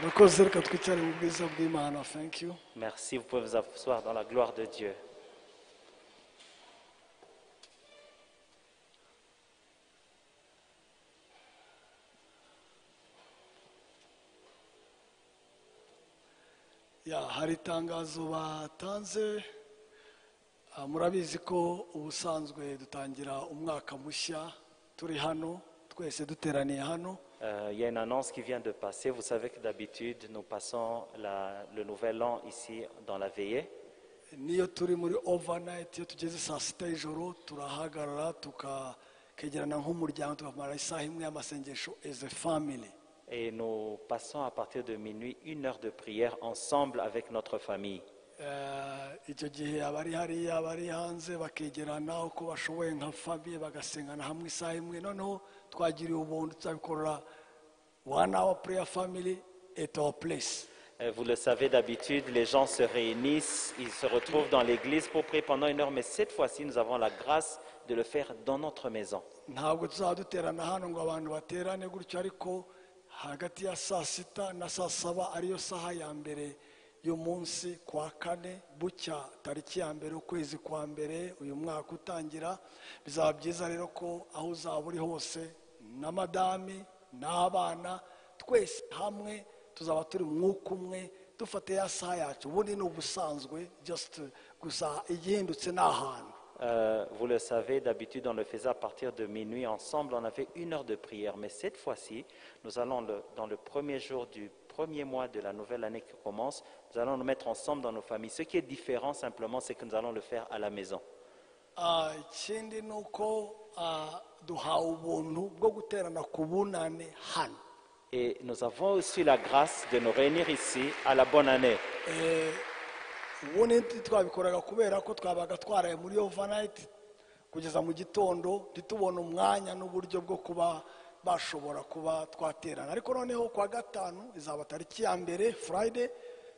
Murakoze, reka twicare mu bwiza bw'Imana. Thank you. Merci, vous pouvez vous asseoir dans la gloire de Dieu. Hari itangazo batanze. Murabizi ko ubusanzwe dutangira umwaka mushya turi hano twese duteraniye hano. Il y a une annonce qui vient de passer. Vous savez que d'habitude, nous passons le nouvel an ici dans la veillée. Niyo turi muri overnight, iyo tugeze saa sita y'ijoro turahagarara tukegerana nk'umuryango tukamara isaha imwe y'amasengesho as a family. Et nous passons à partir de minuit 1 heure de prière ensemble avec notre famille. Icyo gihe abari hariya abari hanze bakegerana uko bashoboye nka famille bagasengana hamwe isaha imwe. Noneho twagiriye ubuntu tuzabikorera 1 hour prayer family at our place. Vous le savez, d'habitude, les gens se réunissent, ils se retrouvent dans l'église pour prier pendant 1 heure, mais cette fois-ci, nous avons la grâce de le faire dans notre maison. Ntabwo tuzaduterana hano ngo abantu baterane gutyo, ariko hagati ya saa sita na saa saba ariyo saha ya mbere y'umunsi kwa kane bucya tariki ya mbere ukwezi kwa mbere uyu mwaka utangira. Bizaba byiza rero ko aho uzaba uri hose na madami n'abana twese hamwe tuzaba turi mwuka umwe dufate ya saha yacu. Ubundi ni ubusanzwe just gusa igihindutse n'ahantu. Vous le savez, d'habitude on le faisait à partir de minuit ensemble, on avait 1 heure de prière. Mais cette fois-ci, nous allons dans le premier jour du premier mois de la nouvelle année qui commence, nous allons nous mettre ensemble dans nos familles. Ce qui est différent simplement, c'est que nous allons le faire à la maison. Ikindi ni uko duhawe ubuntu bwo guterana ku bunane hano. Et nous avons aussi la grâce de nous réunir ici à la bonne année. Ubundi twabikoraga kubera ko twabaga twaraye muri overnight kugeza mu gitondo ntitubone umwanya n'uburyo bwo kuba bashobora kuba twaterana. Ariko noneho kwa gatanu izaba tariki ya mbere Friday,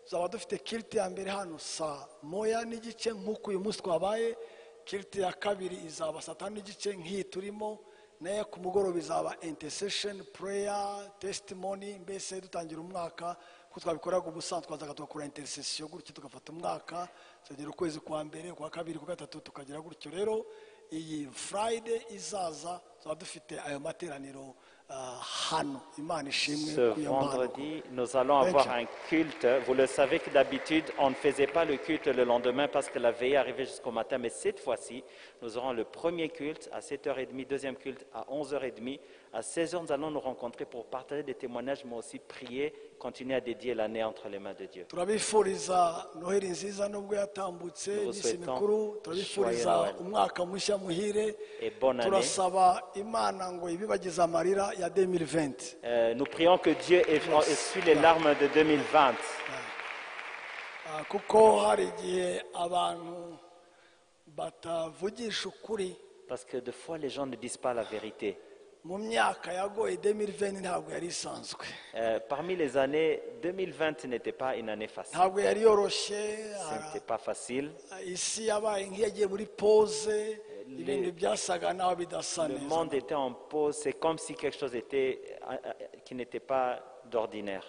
tuzaba dufite kilt ya mbere hano saa 1:30 nk'uko uyu munsi twabaye. Kilt ya kabiri izaba saa 5:30 nk'iyi turimo. Naye ku mugoroba izaba intercession prayer testimony. Mbese dutangira umwaka ko twabikoraga ubusanzwe twazaga tugakora intercession gutyo tugafata umwaka tugera ukwezi kwa mbere kwa kabiri kwa gatatu tukagira gutyo. Rero iyi Friday izaza tuzaba dufite ayo materaniro hano. Imana ishimwe. Ce vendredi, nous allons avoir un culte. Vous le savez que d'habitude, on ne faisait pas le culte le lendemain parce que la veillée arrivait jusqu'au matin. Mais cette fois-ci, nous aurons le premier culte à 7h30, deuxième culte à 11h30. À 16h, nous allons nous rencontrer pour partager des témoignages, mais aussi prier, continuer à dédier l'année entre les mains de Dieu. Turabifuriza Noheli nziza nubwo yatambutse n'isi mikuru. Turabifuriza umwaka mushya muhire. Turasaba Imana ngo ibibagize amarira ya 2020. Nous prions que Dieu essuie les larmes de 2020. Kuko hari igihe abantu batavugisha ukuri. Parce que des fois, les gens ne disent pas la vérité. Mu myaka yagoye 2020 ntabwo yari isanzwe. Parmi les années, 2020 n'était pas une année facile. Ntabwo yari yoroshe. Ce n'était pas facile. Isi yabaye nk'iyagiye muri pause. Ibintu byasaga naho bidasa neza. Le monde était en pause. C'est comme si quelque chose qui n'était pas d'ordinaire.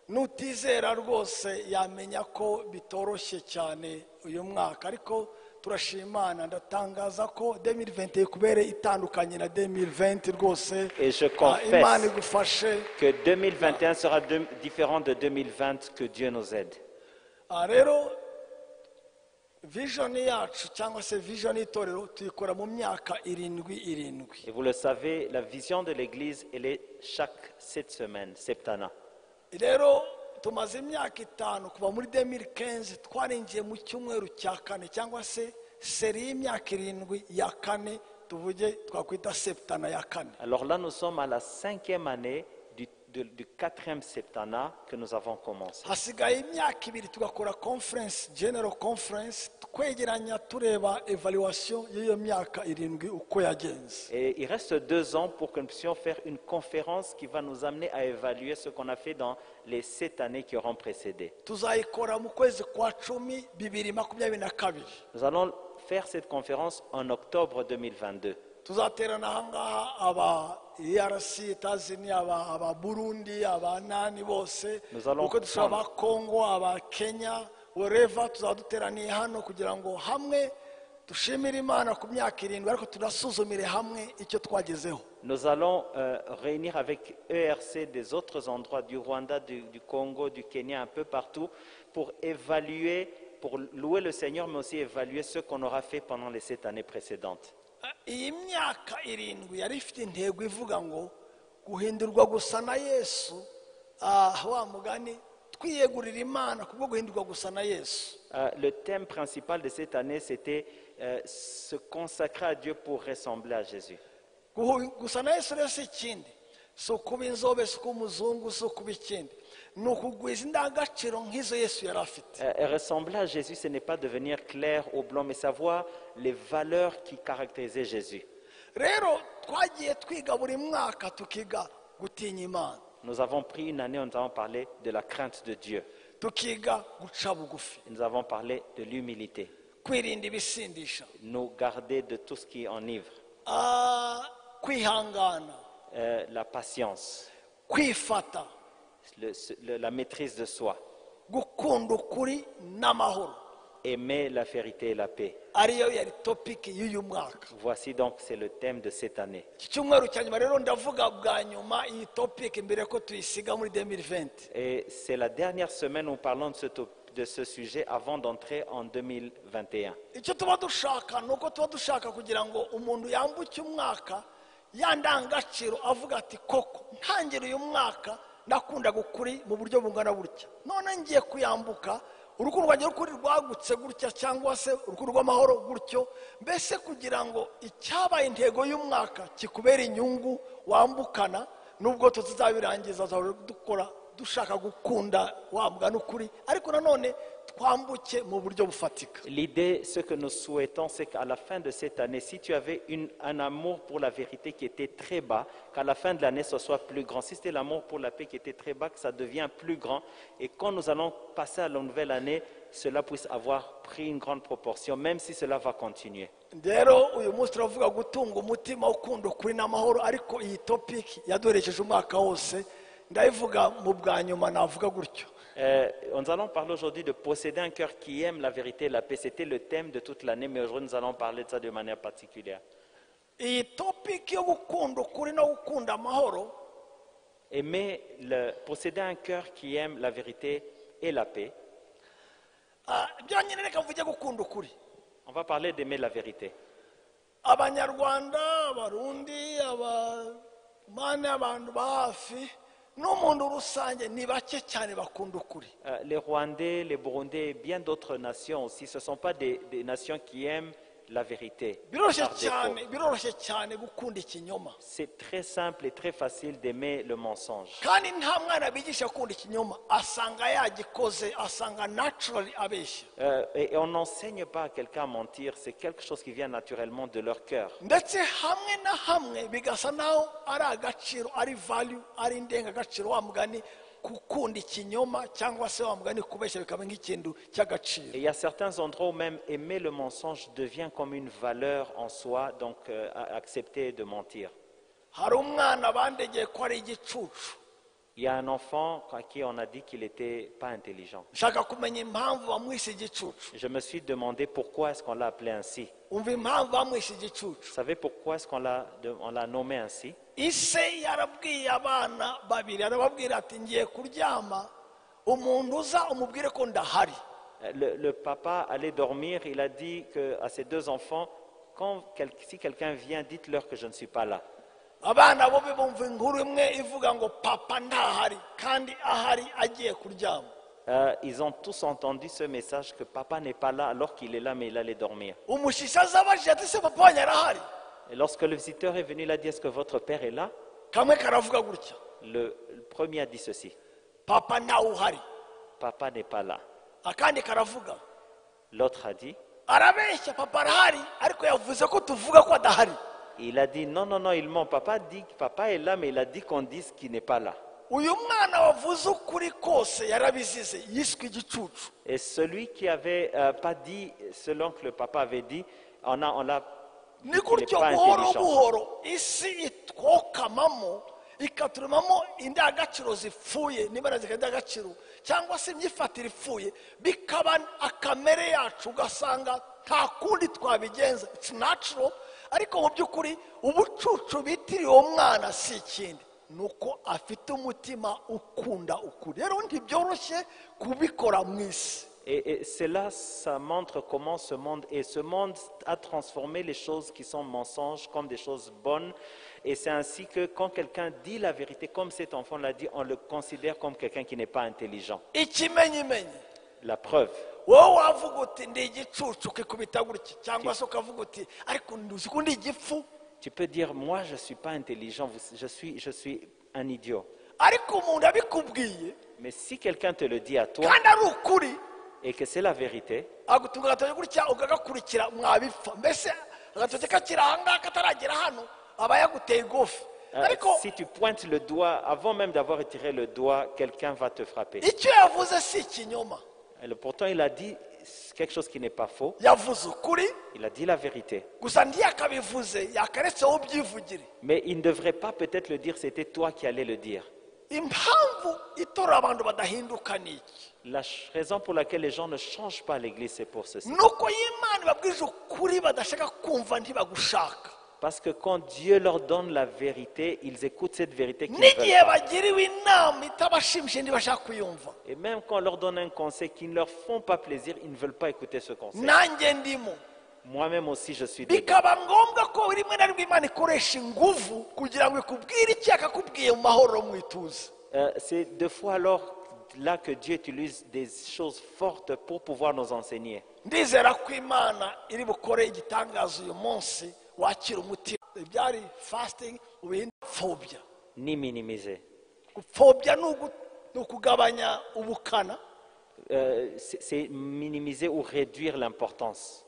Nutizera rwose yamenya ko bitoroshye cyane uyu mwaka, ariko turashimana ndatangaza ko 2020 kubere itandukanye na 2020 rwose. Et je confesse que 2021 sera différent de 2020, que Dieu nous aide. Rero vision yacu cyangwa se vision itorero tuyikora mu myaka 7. Et vous le savez, la vision de l'église, elle est chaque 7 semaines, septana. Rero tumaze imyaka 5 kuva muri 2015 twarinjiye mu cyumweru cya 4 cyangwa se seri y'imyaka 7 ya 4 tuvuge twakwita septana ya 4. Alors là, nous sommes à la 5e année du 4e septana que nous avons commencé. Hasigaye imyaka 2 tugakora conference, general conference, twegeranya tureba evaluation y'iyo myaka 7 uko yagenze. Et il reste 2 ans pour que nous puissions faire une conférence qui va nous amener à évaluer ce qu'on a fait dans les 7 années qui auront précédé. Tuzayikora mu kwezi kwa 10 2022. Nous allons faire cette conférence en octobre 2022. tuzaterana ahangaha aba ERC Tazini aba Burundi aba nani bose Nous allons uko dushobora prendre- aba Congo aba Kenya wherever tuzaduteraniye hano kugira ngo hamwe dushimire Imana ku myaka 7 ariko tunasuzumire hamwe icyo twagezeho. Nous allons réunir avec ERC des autres endroits du Rwanda, du Congo, du Kenya, un peu partout, pour évaluer, pour louer le Seigneur, mais aussi évaluer ce qu'on aura fait pendant les 7 années précédentes. Iyi myaka 7 yari ifite intego ivuga ngo guhindurwa gusa na Yesu, wa mugani twiyegurira Imana kubwo guhindurwa gusa na Yesu. Le thème principal de cette année, c'était se consacrer à Dieu pour ressembler à Jésus. Gusa na Yesu rero si ikindi, si ukuba inzobe, si ukuba umuzungu, si ukuba ikindi, ni ukugwiza indangagaciro nk'izo Yesu yari afite. Ressembler à Jésus, ce n'est pas devenir clair ou blanc, mais savoir les valeurs qui caractérisaient Jésus. Rero twagiye twiga buri mwaka tukiga gutinya Imana, Nous avons pris une année où nous avons parlé de la crainte de Dieu. tukiga guca bugufi, Nous avons parlé de l'humilité, kwirinda ibisindisha, nous garder de tout ce qui enivre, kwihangana, la patience, kwifata, la maîtrise de soi, gukunda ukuri n'amahoro. aimer la vérité et la paix. Ariyo yari topiki y'uyu mwaka. Voici donc, c'est le thème de cette année. Iki cyumweru cya nyuma rero ndavuga bwa nyuma iyi topiki mbere ko tuyisiga muri 2020. Et c'est la dernière semaine où nous parlons de ce sujet avant d'entrer en 2021. Icyo tuba dushaka ni uko tuba dushaka kugira ngo umuntu yambuke umwaka yandangagaciro avuga ati koko ntangira uyu mwaka nakunda gukuri mu buryo bungana burya, none ngiye kuyambuka urukundo rwanjye rukuri rwagutse gutya cyangwa se urukundo rw'amahoro gutyo, mbese kugira ngo icyabaye intego y'umwaka kikubera inyungu wambukana, nubwo tuzabirangiza dukora dushaka gukunda wambwa n'ukuri ariko nanone twambuke mu buryo bufatika. L'idée, ce que nous souhaitons, c'est qu'à la fin de cette année, si tu avais un amour pour la vérité qui était très bas, qu'à la fin de l'année, ce soit plus grand. Si c'était l'amour pour la paix qui était très bas, que ça devient plus grand. Et quand nous allons passer à la nouvelle année, cela puisse avoir pris une grande proportion, même si cela va continuer. Rero uyu munsi turavuga gutunga umutima ukunda ukuri n'amahoro, ariko iyi topic yaduherekeje umwaka wose ndayivuga mu bwa nyuma navuga gutyo. Nous allons parler aujourd'hui de posséder un cœur qui aime la vérité et la paix. C'était le thème de toute l'année, mais aujourd'hui nous allons parler de ça de manière particulière. Iyi topic yo gukunda ukuri no gukunda amahoro, Posséder un cœur qui aime la vérité et la paix. byonyine reka mvuge gukunda ukuri. On va parler d'aimer la vérité. Abanyarwanda, abarundi, abamane, abantu ba hafi n'umuntu rusange ni bake cyane bakunda ukuri. Les Rwandais, les Burundais et bien d'autres nations aussi, ce ne sont pas des nations qui aiment la vérité. Biroroshye cyane gukunda ikinyoma. C'est très simple et très facile d'aimer le mensonge. Kandi nta mwana bigisha gukunda ikinyoma asanga yagikoze, asanga naturally abeshya. Et on n'enseigne pas à quelqu'un à mentir, c'est quelque chose qui vient naturellement de leur cœur. Ndetse hamwe na hamwe bigasa naho ari agaciro, ari value, ari indengagaciro wa mugani gukunda ikinyoma cyangwa se wa mugani kubeshya bikaba nk'ikintu cy'agaciro. Et il y a certains endroits où même aimer le mensonge devient comme une valeur en soi, donc accepter de mentir. Hari umwana bandegeye ko ari igicucu. Il y a un enfant à qui on a dit qu'il n'était pas intelligent. Nshaka kumenya impamvu bamwise igicucu. Je me suis demandé pourquoi est-ce qu'on l'a appelé ainsi. Umva impamvu bamwise igicucu. Vous savez pourquoi est-ce qu'on l'a nommé ainsi? Ise yarabwiye abana babiri, arababwira ati ngiye kuryama, umuntu uza umubwire ko ndahari. Le papa allait dormir, il a dit à ses deux enfants, si quelqu'un vient, dites-leur que je ne suis pas là. Abana bo bumva inkuru imwe ivuga ngo papa ndahari kandi ahari agiye kuryama. Ils ont tous entendu ce message que papa n'est pas là alors qu'il est là mais il allait dormir. Umushyitsi azabajije ati se papa wanyu arahari? Et lorsque le visiteur est venu, il a dit, est-ce que votre père est là? Kamwe karavuga gutya, Le premier a dit ceci, papa ntawe uhari. papa n'est pas là. Akandi karavuga, L'autre a dit, arabeshya papa arahari ariko yavuze ko tuvuga ko adahari. il a dit, non, non, non, il ment. Papa dit que papa est là, mais il a dit qu'on dise qu'il n'est pas là. Uyu mwana wavuze ukuri kose yarabizize yiswe igicucu. Et celui qui n'avait pas dit selon que le papa avait dit, on l'a ni dit qu'il n'est gutyo pas buhoro intelligent. buhoro isi itwokamamo ikaturemamo indangagaciro zipfuye n'ibara z'indangagaciro cyangwa se imyifatire ipfuye bikaba akamere yacu ugasanga nta kundi twabigenza. It's natural, ariko mu by'ukuri ubucucu bitiriye uwo mwana si ikindi nuko afite umutima ukunda ukuri. Rero ntibyoroshye kubikora mu isi. Et cela, ça montre comment ce monde est. Ce monde a transformé les choses qui sont mensonges comme des choses bonnes. Et c'est ainsi que quand quelqu'un dit la vérité, comme cet enfant l'a dit, on le considère comme quelqu'un qui n'est pas intelligent. Ikimenyimenyi, La preuve. wowe wavuga uti ndi igicucu ukikubita gutya cyangwa se ukavuga uti ariko nduzi ko ndi igifu, Tu peux dire, moi, je ne suis pas intelligent, je suis un idiot. ariko umuntu abikubwiye Mais si quelqu'un te le dit à toi kandi ari ukuri et que c'est la vérité, agutunga agatoki gutya ukagakurikira mwabipfa. Mbese agatoki kakiri ahangaha kataragera hano aba yaguteye ikofi. Ariko si tu pointes le doigt, avant même d'avoir retiré le doigt, quelqu'un va te frapper. icyo yavuze si ikinyoma, Et pourtant, il a dit quelque chose qui n'est pas faux. yavuze ukuri, Il a dit la vérité. gusa ntiyakabivuze yakaretseho ubyivugire. Mais il ne devrait pas peut-être le dire, c'était toi qui allais le dire. Impamvu itora abantu badahinduka ni iki? La raison pour laquelle les gens ne changent pas l'église, c'est pour ceci. nuko y'Imana ibabwije ukuri badashaka kumva ntibagushaka. Parce que quand Dieu leur donne la vérité, ils écoutent cette vérité qu'ils ne veulent n'igihe pas. bagiriwe inama itabashimishije ntibashaka kuyumva. Et même quand on leur donne un conseil qui ne leur font pas plaisir, ils ne veulent pas écouter ce conseil. nanjye ndimo. Moi-même aussi, je suis dedans. Bikaba ngombwa ko rimwe na rimwe Imana ikoresha ingufu kugira ngo ikubwire icyo yakakubwiye mu mahoro mu ituze. C'est deux fois alors là que Dieu utilise des choses fortes pour pouvoir nous enseigner. Ndizera ko Imana iri bukore igitangaza uyu munsi wakira umutima. Ibyari fasting ubihinda phobia. Ni minimiser. Phobia ni ukugabanya ubukana. C'est minimiser ou réduire l'importance.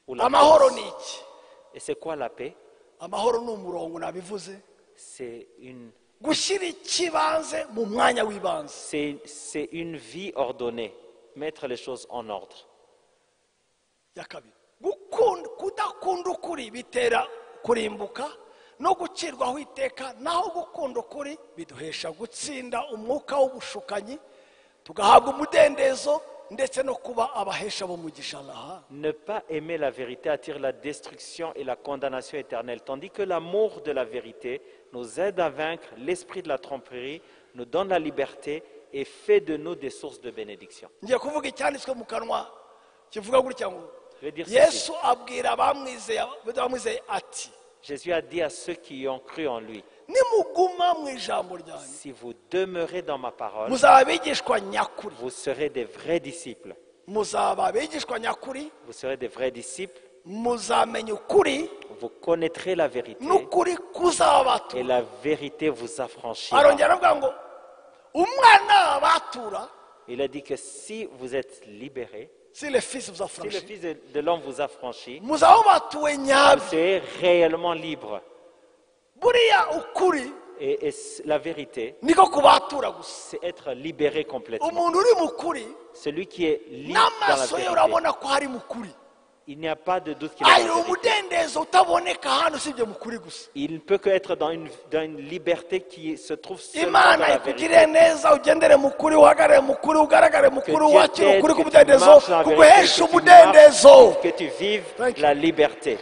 Ou la Amahoro force. ni iki? Et c'est quoi la paix? Amahoro ni umurongo nabivuze. C'est une Gushyira ikibanze mu mwanya w'ibanze. C'est une vie ordonnée, mettre les choses en ordre. Ya kabiri, kudakunda ukuri bitera kurimbuka no gucirwaho iteka, naho gukunda ukuri biduhesha gutsinda umwuka w'ubushukanyi tugahabwa umudendezo ndetse no kuba abahesha b'umugisha. Ne pas aimer la vérité attire la destruction et la condamnation éternelle, tandis que l'amour de la vérité nous aide à vaincre l'esprit de la tromperie, nous donne la liberté et fait de nous des sources de bénédiction. Ngiye kuvuga icyanditswe mu kanwa kivuga gutya ngo Je veux dire ceci. Yesu abwira abamwizeye ati, Jésus a dit à ceux qui ont cru en lui, nimuguma mu ijambo ryanjye si vous demeurez dans ma parole, muzaba abigishwa nyakuri. vous serez des vrais disciples. Muzaba abigishwa nyakuri, Vous serez des vrais disciples, muzamenya ukuri, vous connaîtrez la vérité n'ukuri kuzabatura. et la vérité vous affranchira. Arongera avuga ngo umwana batura, Il a dit que si vous êtes libérés, si le fils vous si le affranchit, Fils de l'homme vous affranchit, muzaba batuwe vous nyabyo. serez réellement libre. Buriya ukuri Et la vérité, niko kubatura gusa. c'est être libéré complètement. Umuntu uri mu kuri Celui qui est libre dans la n'amaso ye vérité, urabona ko hari mu kuri. il n'y a pas de doute qu'il est Hari dans la vérité. umudendezo utaboneka hano usibye mu kuri gusa. Il ne peut qu'être dans une liberté qui se trouve seulement dans Imana la ikugirire vérité. neza ugendere mu kuri, uhagarare mu kuri, ugaragare mu kuri, Dieu wakire t'aide, ukuri que tu k'umudendezo marches dans la vérité, kuguhesha que tu umudendezo. marches, que tu vives Thank you. la liberté.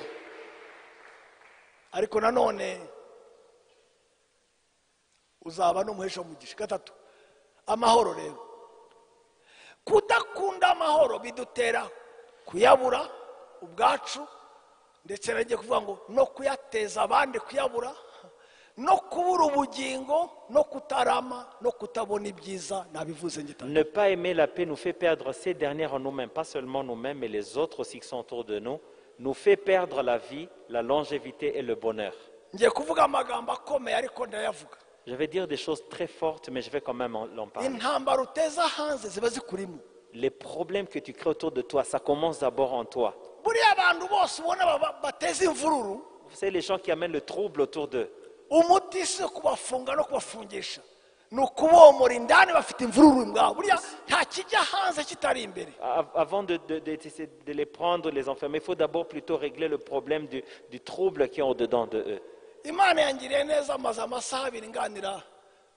Ariko nanone uzaba n'umuhesha w'umugisha. Gatatu, amahoro rero. Kudakunda amahoro bidutera kuyabura ubwacu, ndetse nagiye kuvuga ngo no kuyateza abandi kuyabura, no kubura ubugingo, no kutarama, no kutabona ibyiza. Nabivuze ngitanga. Ne pas aimer la paix nous fait perdre ces dernières en nous-mêmes, pas seulement nous-mêmes, mais les autres aussi qui sont autour de nous, nous fait perdre la vie, la longévité et le bonheur. Ngiye kuvuga amagambo akomeye ariko ndayavuga. Je vais dire des choses très fortes, mais je vais quand même en parler. Intambara uteza hanze ziba zikurimo. Les problèmes que tu crées autour de toi, ça commence d'abord en toi. Buriya abantu bose ubona bateza imvururu, Vous savez, les gens qui amènent le trouble autour d'eux, umuti si kubafunga no kubafungisha, ni ukubomora indani bafite imvururu imbwabo buriya nta kijya hanze kitari imbere. Avant de les prendre, les enfermer, il faut d'abord plutôt régler le problème du trouble qui est au-dedans de eux. Imana yangiriye neza amaze amasaha abiri nganira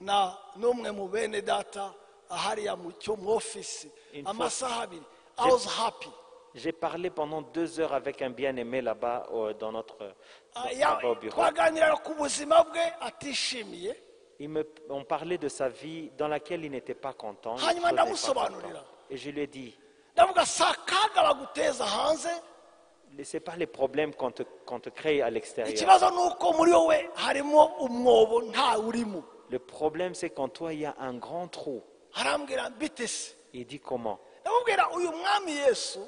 na n'umwe mu bene data ahariya mu cyo mu ofisi amasaha abiri. I was happy. J'ai parlé pendant 2 heures avec un bien-aimé là-bas dans notre là-bas au bureau. Twaganiraga ku buzima bwe atishimiye. On parlait de sa vie dans laquelle il n'était pas content. Hanyuma ndamusobanurira. Et je lui ai dit, ndavuga sakaga baguteza hanze. ce n'est pas les problèmes qu'on te crée à l'extérieur. Ikibazo nuko muri wowe harimo umwobo nta urimo. Le problème, c'est qu'en toi, il y a un grand trou. Arambwira bitese. Il dit comment? Ndamubwira uyu mwami Yesu.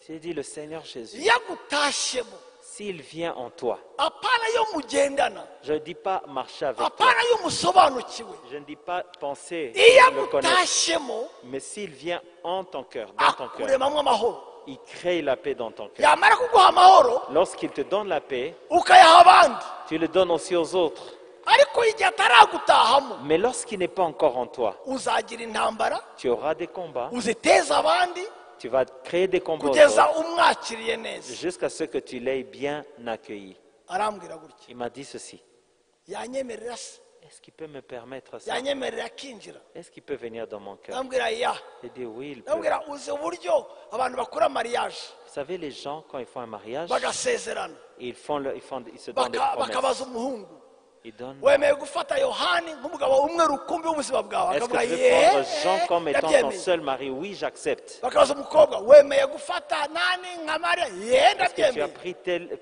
J'ai dit le Seigneur Jésus. Yagutashyemo. S'il vient en toi, apana yo mugendana. Je ne dis pas marcher avec toi. Apana yo musobanukiwe. Je ne dis pas penser Iyo le connaître. yagutashyemo. Mais s'il vient en ton cœur, dans ton cœur, akuremamwo amahoro. il crée la paix dans ton cœur. Yamara kuguha amahoro. Lorsqu'il te donne la paix, ukayaha abandi. tu le donnes aussi aux autres. Ariko igihe ataragutahamo. Mais lorsqu'il n'est pas encore en toi, uzagira intambara. tu auras des combats. uziteza abandi. Tu vas créer des combats aux kugeza autres, umwakiriye neza. jusqu'à ce que tu l'aies bien accueilli. Arambwira gutya. Il m'a dit ceci. Yanyemerera se. Est-ce qu'il peut me permettre ça? yanyemerera akinjira. Est-ce qu'il peut venir dans mon cœur? Ndambwira ya. J'ai dit oui, il peut. ndambwira uzi uburyo abantu bakora mariage. Vous savez, les gens, quand ils font un mariage, bagasezerana. ils se donnent des promesses. bakabaza umuhungu. Ils donnent. wemeye gufata yohani nk'umugabo umwe rukumbi w'ubuzima bwawe. Est-ce que akavuga tu veux prendre Jean comme étant ton ndabyemeye. seul mari? Oui, j'accepte. bakabaza umukobwa wemeye gufata nani nka mariya. Est-ce que tu as ndabyemeye. pris tel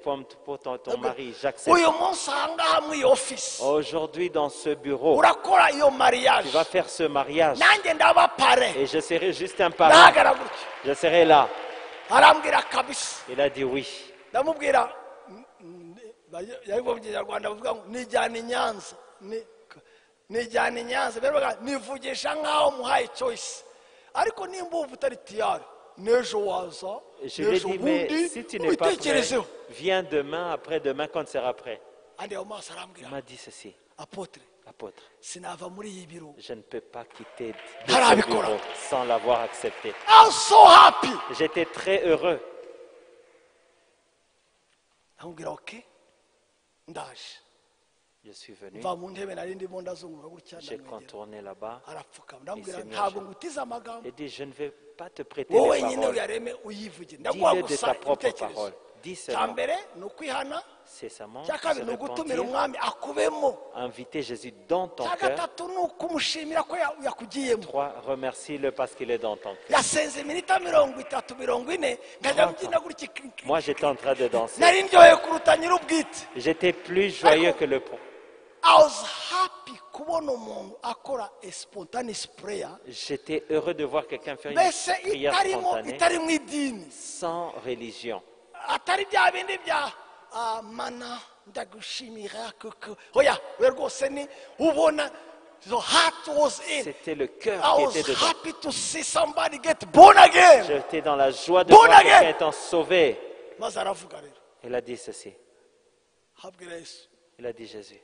pour ton mari? J'accepte. uyu munsi aha ngaha muri iyo ofisi Aujourd'hui, dans ce bureau, urakora iyo tu mariage. vas faire ce mariage. nanjye ndaba pare. Et je serai juste un parent. ndahagara gutya. Je serai là. arambwira kabisa. Il a dit oui. ndamubwira yari mu kinyarwanda bavuga ngo nijyana i Nyanza. nijyana i Nyanza. nivugisha nk'aho muhaye choice. ariko nimba ubu utari tiyari n'ejo waza. Je lui ai n'ejo dit, mais bundi si tu n'es pas prêt, ubitekerezeho. viens demain, après-demain, quand tu seras prêt. andi ayo maso Il arambwira m'a dit ceci. apotre Apôtre, sinava muri iyi biro. je ne peux pas quitter de Harabikora. ce bureau sans l'avoir accepté. I was so happy. J'étais très heureux. ndamubwira ok ndaje. Je suis venu, mva mu ntebe nari ndimo ndazunguka gutya j'ai ndamwegera. contourné là-bas. arapfukama ndamubwira Seigneur, ntabwo ngutiza amagambo. J'ai dit, je ne vais pas te prêter wowe les nyine paroles. uyareme uyivugire. ndaguha Dis-le de gusa ta propre ibitekerezo. parole. Dis cya seulement. mbere ni ukwihana. C'est ça, cya kabiri ni se ugutumira repentir, umwami akubemo. inviter Jésus dans ton cya cœur. gatatu ni ukumushimira ko yakugiyemo. 3, remercie-le parce qu'il est dans ton cœur. yasenze iminota 30 40 nkajya mbyina gutya. Moi, j'étais en train de danser. nari ndyoheye kuruta nyir'ubwite. J'étais plus joyeux que le pont. I was happy kubona umuntu akora a spontaneous prayer. J'étais heureux de voir quelqu'un faire une mbese prière spontanée, itari mu idini. sans religion. atari bya bindi bya mana ndagushimira kuko oya we rwose ni ubona the heart was in. C'était le cœur I qui was était dedans. happy to see somebody get born again. J'étais dans la joie de Born voir again. quelqu'un étant sauvé. maze aravuga rero Il a dit ceci. habwira Yesu Il a dit Jésus.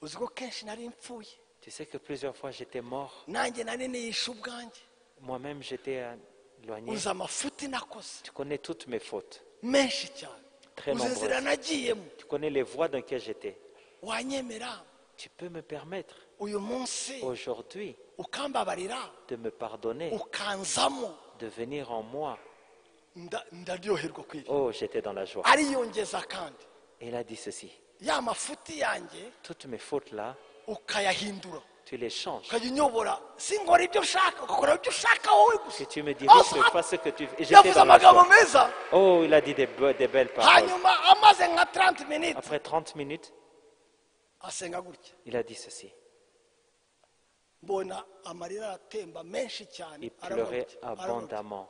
uzi ko kenshi nari mpfuye Tu sais que plusieurs fois j'étais mort. nanjye nari niyishe ubwanjye. Moi-même j'étais éloigné. uzi amafuti nakoze Tu connais toutes mes fautes. menshi cyane. Très uzi inzira nombreuses. nagiyemo. Tu connais les voies dans lesquelles j'étais. wanyemera Tu peux me permettre uyu munsi aujourd'hui ukambabarira de me pardonner, ukanzamo. de venir en moi. ndaryoherwa kwiri. Oh, j'étais dans la joie. ariyongeza kandi Et il a dit ceci. ya mafuti yanjye Toutes mes fautes-là, ukayahindura tu les changes. ukajya unyobora sinkora ibyo ushaka ugakora ibyo ushaka wowe Que gusa. tu me dis, Oh, fais pas ce que tu veux. Et j'étais yavuze dans la amagambo joie. meza. Oh, il a dit des belles paroles. hanyuma amaze nka 30 minutes Après 30 minutes, asenga gutya il a dit ceci. mbona amarira aratemba menshi cyane. Il aravuga pleurait ati, aravuga ati, abondamment.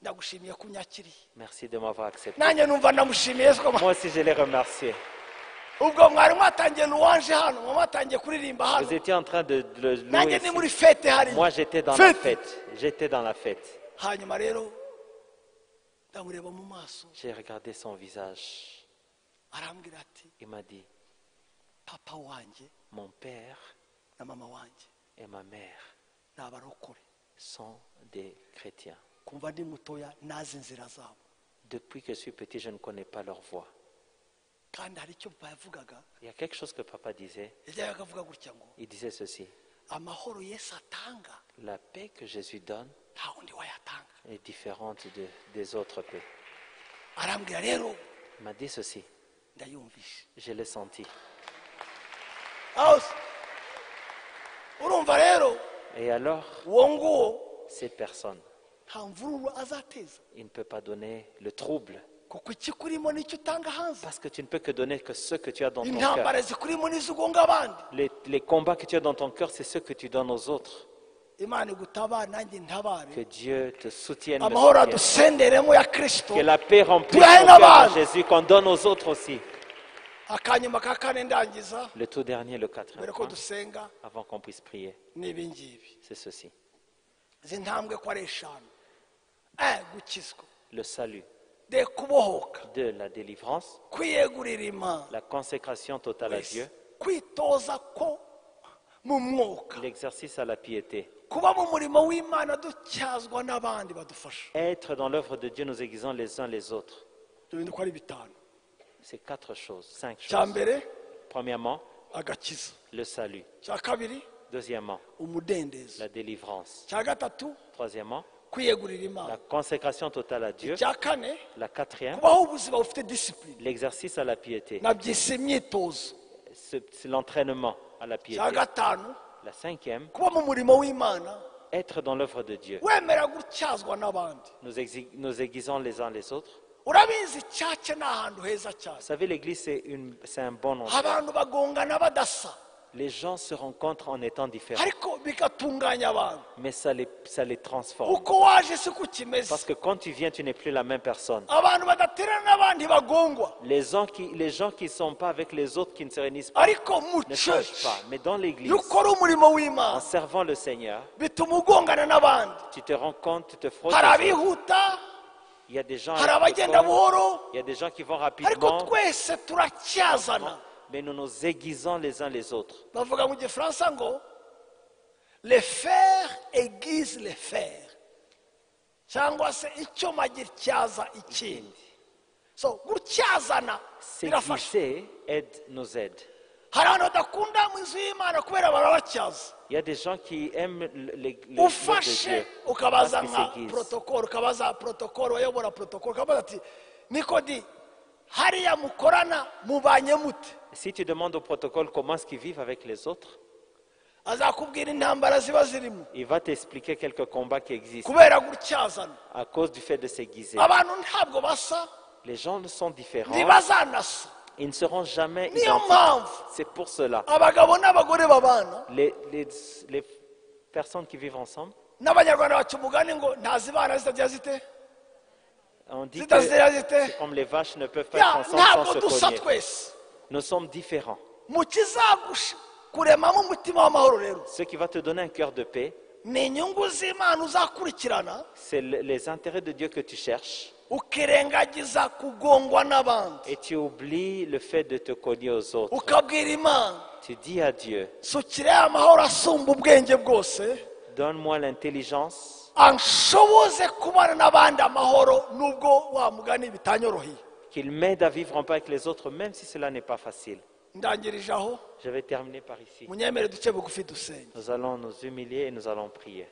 ndagushimiye ko unyakiriye. Merci de m'avoir accepté. nanjye numva ndamushimiye Yesu ko Moi aussi, je l'ai remercié. ubwo mwari mwatangiye louange hano mwatangiye kuririmba hano Vous étiez en train de le nanjye louer ni muri ici. fete hari. Moi, j'étais dans la Fête. fête. J'étais dans la fête. hanyuma rero ndamureba mu maso J'ai regardé son visage. arambwira ati Il m'a dit, papa wanjye mon père na mama wanjye et ma mère ni abarokore sont des chrétiens. kumva ndi mutoya nazi inzira zabo Depuis que je suis petit, je ne connais pas leur voix. kandi hari icyo papa yavugaga Il y a quelque chose que papa disait. yajyaga avuga gutya ngo Il disait ceci. amahoro Yesu atanga La paix que Jésus donne nta wundi wayatanga est différente des autres paix. arambwira rero Il m'a dit ceci. ndayumvishe Je l'ai senti. aho urumva rero Et alors, uwo nguwo cette personne, nta mvururu azateza il ne peut pas donner le trouble. kuko ikikurimo nicyo utanga hanze Parce que tu ne peux que donner que ce que tu as dans ton cœur. intambara zikurimo nizo ugonga abandi Les combats que tu as dans ton cœur, c'est ce que tu donnes aux autres. imana igutabare nanjye Que ntabare Dieu te soutienne. Me amahoro soutienne. adusenderemo ya kristo Que la paix remplisse Tuyahe ton cœur n'abandi. de Jésus, qu'on donne aux autres aussi. akanyuma ka kane ndangiza Le tout dernier, le quatrième mbere ko point, dusenga avant qu'on puisse prier, ni ibi ngibi c'est ceci. izi ntambwe ko ari eshanu gukizwa Le salut, de kubohoka de la délivrance, kwiyegurira imana la consécration totale à Dieu, kwitoza ko mu mwuka l'exercice à la piété, kuba mu murimo w'imana dutyazwa n'abandi badufasha être dans l'œuvre de Dieu, nous aiguisant les uns les autres. ibyo bintu ko ari bitanu C'est 4 choses, 5 cya choses. mbere Premièrement, agakiza le salut. cya kabiri Deuxièmement, umudendezo la délivrance. cya gatatu Troisièmement, kwiyegurira la imana consécration totale à Dieu. cya kane La quatrième, kubaho ubuzima bufite disipurine l'exercice à la piété. nabyise imyitozo C'est l'entraînement à la cya piété. gatanu La cinquième, kuba mu murimo w'imana être dans l'œuvre de Dieu. wemera gutyazwa n'abandi Nous aiguisons les uns les autres. urabizi cyake ni ahantu heza cyane Vous savez, l'église, c'est un bon endroit. abantu bagongana badasa Les gens se rencontrent en étant différents, ariko bigatunganya abantu mais ça les transforme. uko waje si ko kimeze Parce que quand tu viens, tu n'es plus la même personne. abantu badaterana n'abandi bagongwa Les gens qui ne sont pas avec les autres, qui ne se réunissent pas, ariko mu ne changent church pas. Mais dans l'église, iyo ukora umurimo en w'imana servant le Seigneur, bituma ugongana n'abandi tu te rends compte, tu te frottes. hari aux autres. abihuta Il y a des gens hari avec le abagenda corps, buhoro il y a des gens qui vont ariko rapidement, twese turacyazana mais nous nous aiguisons les uns les autres. bavuga mu gifaransa ngo le fer aiguise le fer cyangwa se icyuma gityaza ikindi so gutyazana birafasha S'aiguiser nous aide. hari abantu badakunda mu nzu y'imana kubera barabatyaza Il y a des gens qui aiment l'œuvre de ufashe Dieu. ukabaza parce nka qu'ils s'aiguisent. protokolo ukabaza protokolo wayobora protokolo ukabaza ati nikodi hariya mukorana mubanye mute Si tu demandes au protocole comment est-ce qu'ils vivent avec les autres, azakubwira intambara ziba zirimo il va t'expliquer quelques combats qui existent kubera gutyazana à cause du fait de s'aiguiser. abantu ntabwo basa Les gens sont différents. ntibazanasa Ils ne seront jamais niyo identiques. mpamvu C'est pour cela. abagabo n'abagore babana Les personnes qui vivent ensemble, n'abanyarwanda baca umugani ngo ntazibana zitagira zite on dit que zitagira zite c'est comme les vaches ne peuvent pas être Ya, ensemble sans ntabwo se dusa cogner. twese Nous sommes différents. mu kizakuremamo umutima w'amahoro rero Ce qui va te donner un cœur de paix, ni inyungu z'imana uzakurikirana c'est les intérêts de Dieu que tu cherches. ukirengagiza kugongwa n'abandi Et tu oublies le fait de te cogner aux autres. ukabwira imana Tu dis à Dieu, sukire amahoro asumba ubwenge bwose donne-moi l'intelligence anshoboze kubana n'abandi amahoro nubwo wa mugani bitanyoroheye qu'il m'aide à vivre en paix avec les autres, même si cela n'est pas facile. ndangirije aho Je vais terminer par ici. munyemere duce bugufi dusenge Nous allons nous humilier et nous allons prier.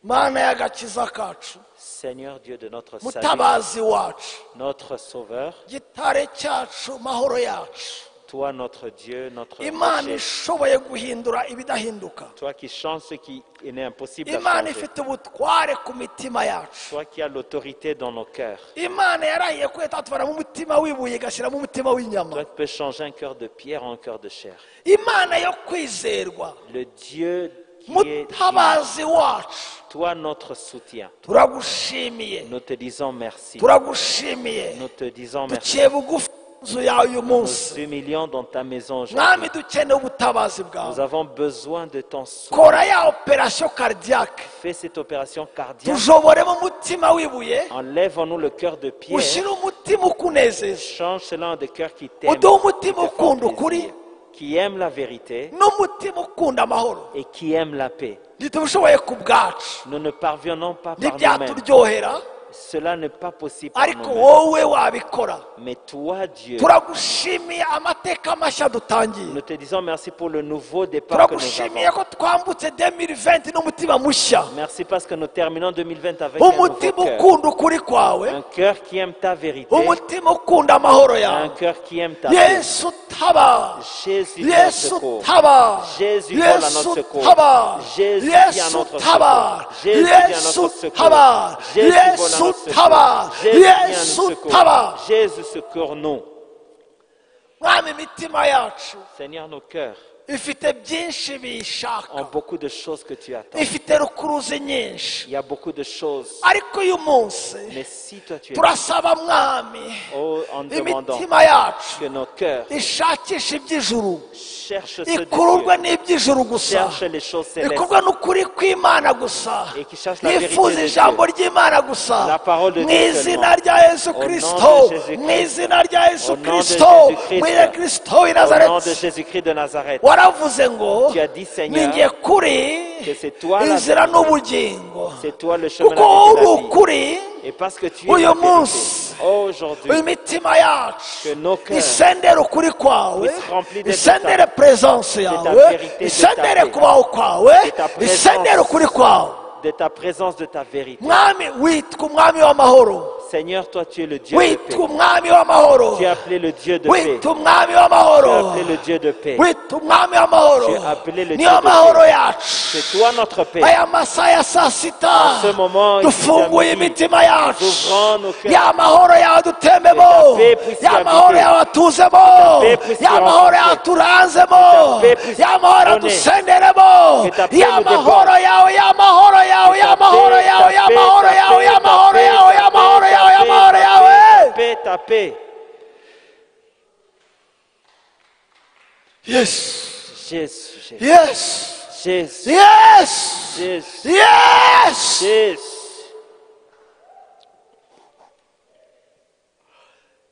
mana y'agakiza kacu Seigneur Dieu de notre salut, mutabazi wacu notre Sauveur, gitare cyacu mahoro yacu toi notre Dieu, notre imana rocher, ishoboye guhindura ibidahinduka toi qui changes ce qui est impossible à imana changer, ifite ubutware ku mitima yacu toi qui as l'autorité dans nos cœurs, imana yarahiye ko itatuvana mu mutima w'ibuye igashyira mu mutima w'inyama toi qui peux changer un cœur de pierre en un cœur de chair. imana yo kwizerwa Le Dieu qui est mutabazi wacu toi notre soutien. turagushimiye Nous te disons merci. turagushimiye Nous te disons merci. duciye bugufi inzu yawe uyu Nous munsi humilions dans ta maison aujourd'hui. mwami dukeneye ubutabazi Nous bwawe avons besoin de ton soutien. kora ya operasiyo karidiyake Fais cette opération cardiaque. tujobore mu mutima w'ibuye Enlève en nous le cœur de pierre. ushyire umutima ukunezeza Change cela en des cœurs qui t'aiment. uduhe umutima qui te font ukunda ukuri plaisir. qui aime la vérité n'umutima ukunda amahoro et qui aime la paix. ntitubishoboye ku bwacu Nous ne parvenons pas par nous-mêmes. ntibyaturyohera Cela n'est pas possible par ariko nous-mêmes. wowe wabikora Mais toi, Dieu, turagushimiye amateka mashya dutangiye nous te disons merci pour le nouveau départ que nous turagushimiye avons. ko twambutse 2020 n'umutima mushya Merci parce que nous terminons 2020 avec un nouveau umutima cœur. ukunda ukuri kwawe Un cœur qui aime ta vérité. umutima ukunda amahoro Un yawe cœur qui aime ta paix. yesu tabara Jésus, notre yesu secours. tabara Jésus vole à notre yesu secours. tabara Jésus vient à yesu notre tabara secours. Jésus vient à yesu notre secours. tabara Jésus vole à yesu notre secours. tabara Jésus vient à yesu nous secourir. tabara Jésus secours-nous. mwami imitima yacu Seigneur, nos cœurs ifite byinshi biyishaka ont beaucoup de choses que tu attends. ifite rukuruzi nyinshi Il y a beaucoup de choses. ariko uyu munsi Mais si toi tu es turasaba mwami oh, en demandant imitima yacu que nos cœurs ishakisha iby'ijuru cherchent ceux de ikururwe Dieu, n'iby'ijuru gusa cherchent les choses célestes ikurwe n'ukuri kw'imana gusa et qui cherchent la vérité yifuza de ijambo Dieu. ry'imana gusa La parole de mu Dieu izina seulement. rya yesu Au nom de kirisito Jésus-Christ. mu izina rya yesu Au nom de kirisito Jésus-Christ. mu izina kirisito w'i Au nom de nazareti Jésus-Christ de Nazareth, waravuze ngo tu as dit, Seigneur, ni njye kuri que c'est toi la inzira vérité. n'ubugingo C'est toi le chemin, kuko la wowe vérité, uri la vie. ukuri Et parce que tu es uyu la vérité, munsi aujourd'hui, imitima yacu que nos cœurs isendere ukuri kwawe puissent remplir de isendere ta- presence yawe vérité, de ta isendere paix, kubaho kwawe de ta présence. isendere ukuri kwawe de ta présence, de ta vérité. mwami witwa umwami w'amahoro Seigneur, toi tu es le Dieu de witwa paix. umwami w'amahoro Tu es appelé le Dieu de paix. witwa umwami Tu es w'amahoro appelé le Dieu de paix. witwa umwami w'amahoro Tu es appelé le niyo Dieu de mahoro paix. yacu C'est toi notre paix. aya masaha ya saa sita En ce moment, dufunguye ici, imitima yacu ouvrons nos cœurs. ya mahoro yawe dutembemo Que ta paix puisse y ya mahoro habiter. yawe atuzemo Que ta paix puisse ya y mahoro rencontrer. yawe aturanzemo Que ta paix puisse ya mahoro donner. adusenderemo Que ta paix ya nous mahoro déborde. yawe ya mahoro yawe Que ya ta mahoro paix, yawe ta ya paix, mahoro ta yawe paix, ya ta mahoro paix, yawe ta ya mahoro paix, yawe ya ta mahoro paix, yawe ta paix, ta paix. yes Jésus, Jésus, yes Jésus, yes Jésus, yes Jésus.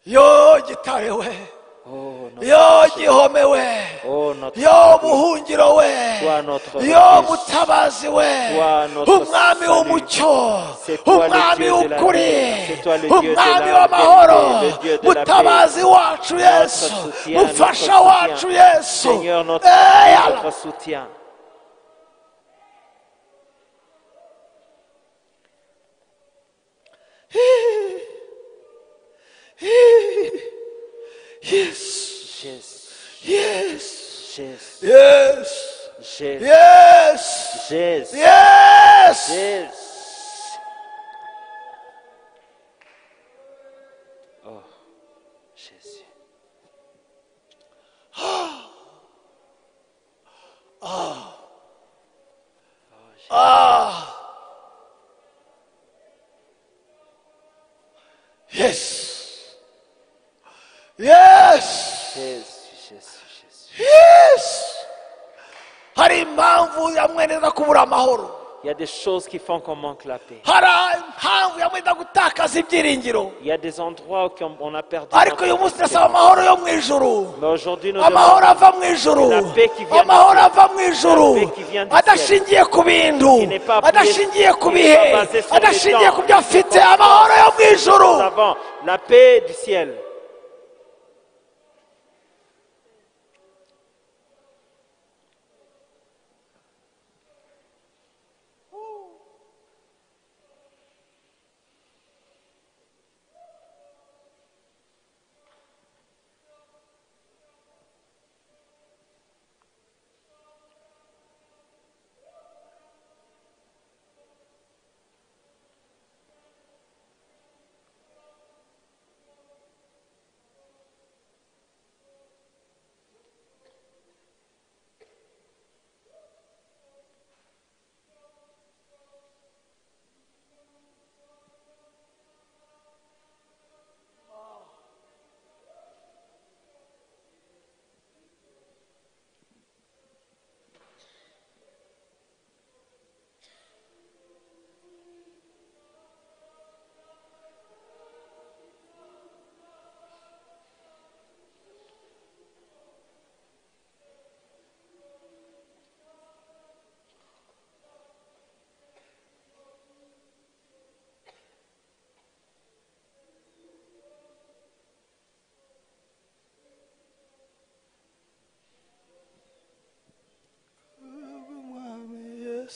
yo gitare we Oh, notre yo rocher. gihome we Oh, notre yo refuge. buhungiro we Toi, notre yo refuge. mutabazi we Toi, notre umwami salut. w'umucyo C'est toi le umwami Dieu de la w'ukuri lumière. C'est toi le Dieu de umwami la w'amahoro vérité, le Dieu de la mutabazi wacu yesu soutien, mufasha notre wacu soutien. yesu Seigneur, notre, Eyala. notre soutien. yes Jésus, yes Jésus, yes Jésus, yes Jésus, yes Jésus. Oh, Jésus. yes yes Jésus, Jésus, Jésus. yes hari impamvu yamweneza kubura amahoro Il y a des choses qui font qu'on manque la paix. hari impamvu yamweneza gutakaza ibyiringiro Il y a des endroits où on a perdu ariko uyu munsi turasaba amahoro yo mu ijuru Mais aujourd'hui, nous amahoro demandons ava mu ijuru La paix qui vient amahoro du ciel. ava mu ijuru La paix qui vient du adashingiye ku bintu Qui n'est pas appuyée- adashingiye ku qui n'est bihe pas basée sur adashingiye les temps. ku byo afite amahoro yo mu ijuru nous avons la paix du ciel.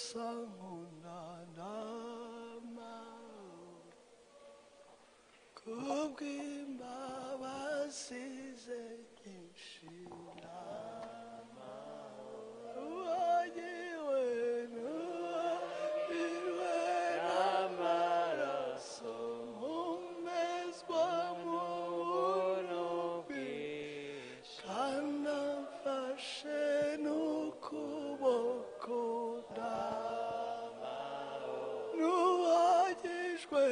sankunda n'amahoro kubw'imbabazi ze nyinshi n'amahoro wagiwe n'uwagirwe n'amaraso umezwa mu buntu bwinshi kandi amfashe n'ukuboko n'uwagijwe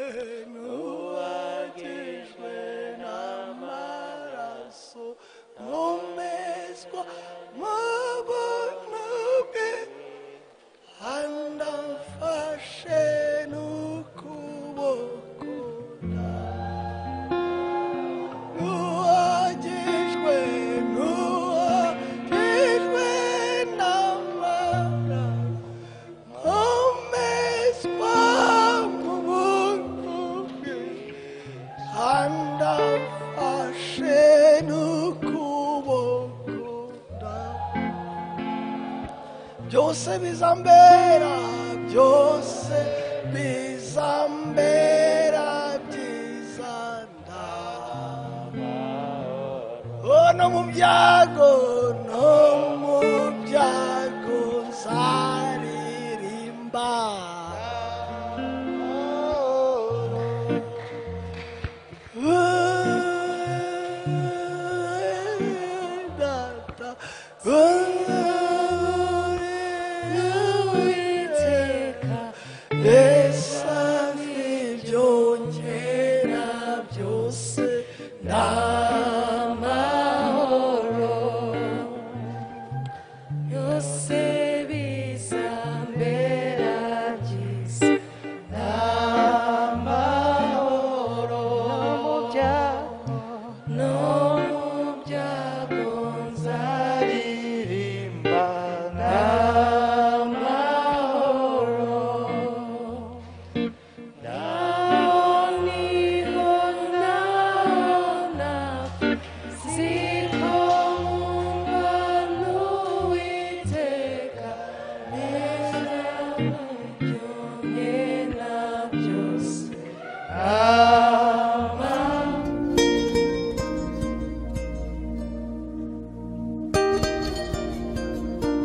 n'amaraso umezwa mu buntu bwe kandi amfashe n'ukuboko n'uwagijwe n'amaraso umezwa mu buntu bwe kandi amfashe n'ukuboko byose bizambera byose bizambera byiza ndamahoro no mu byago nzaririmba data Uwiteka esa n'ibyongera byose